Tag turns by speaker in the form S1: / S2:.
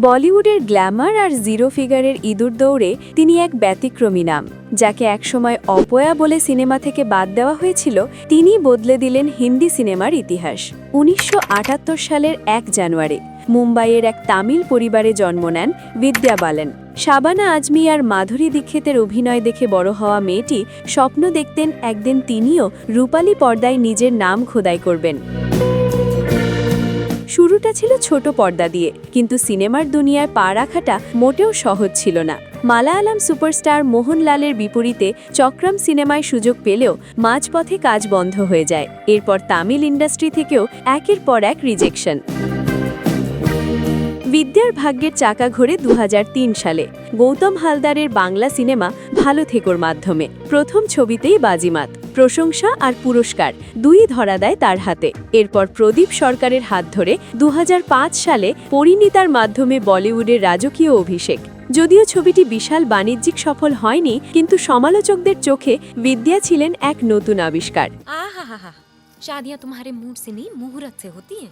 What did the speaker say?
S1: বলিউডের গ্ল্যামার আর জিরো ফিগারের ইঁদুর দৌড়ে তিনি এক ব্যতিক্রমী নাম। যাকে একসময় অপয়া বলে সিনেমা থেকে বাদ দেওয়া হয়েছিল, তিনি বদলে দিলেন হিন্দি সিনেমার ইতিহাস। ১৯৭৮ সালের ১ জানুয়ারি মুম্বাইয়ের এক তামিল পরিবারে জন্ম নেন বিদ্যা বালান। শাবানা আজমি আর মাধুরী দীক্ষিতের অভিনয় দেখে বড় হওয়া মেয়েটি স্বপ্ন দেখতেন একদিন তিনিও রূপালী পর্দায় নিজের নাম খোদাই করবেন। শুরুটা ছিল ছোট পর্দা দিয়ে, কিন্তু সিনেমার দুনিয়ায় পা রাখাটা মোটেও সহজ ছিল না। মালায়ালাম সুপারস্টার মোহনলালের বিপরীতে চক্রম সিনেমায় সুযোগ পেলেও মাঝপথে কাজ বন্ধ হয়ে যায়। এরপর তামিল ইন্ডাস্ট্রি থেকেও একের পর এক রিজেকশন। বিদ্যার ভাগ্যের চাকা ঘোরে ২০০৩ সালে গৌতম হালদারের বাংলা সিনেমা ভালো থেকোর মাধ্যমে। প্রথম ছবিতেই বাজিমাত, প্রশংসা আর পুরস্কার দুই ধরা দেয় তার হাতে। এরপর প্রদীপ সরকারের হাত ধরে ২০০৫ সালে পরিণীতার মাধ্যমে বলিউডের রাজকীয় অভিষেক। যদিও ছবিটি বিশাল বাণিজ্যিক সফল হয়নি, কিন্তু সমালোচকদের চোখে বিদ্যা ছিলেন এক নতুন আবিষ্কার।
S2: शादियां तुम्हारे मूड से नहीं मुहूर्त से होती हैं।